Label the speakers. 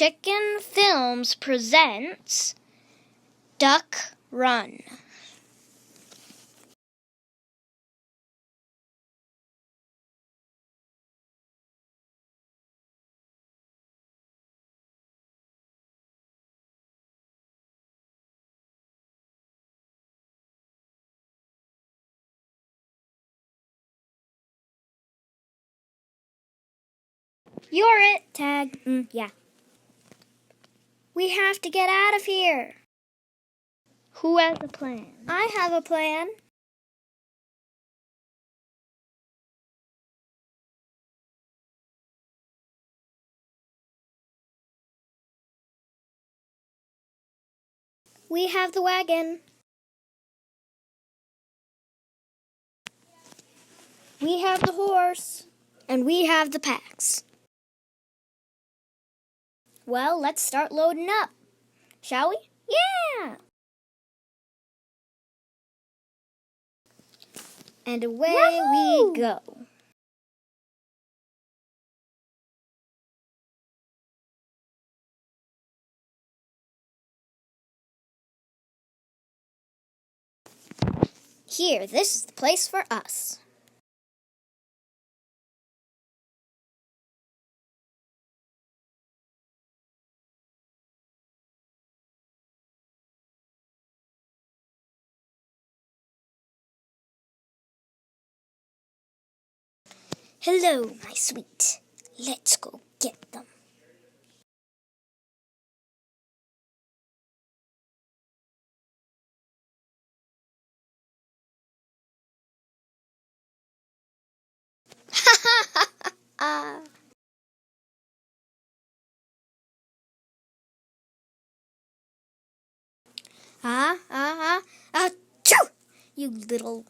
Speaker 1: Chicken Films presents Duck Run. You're it, Tag. Yeah. We have to get out of here. Who has a plan? I have a plan. We have the wagon. We have the horse. And we have the packs. Well, let's start loading up. Shall we? Yeah! And away we go. Here, this is the place for us. Hello, my sweet. Let's go get them. Achoo! You little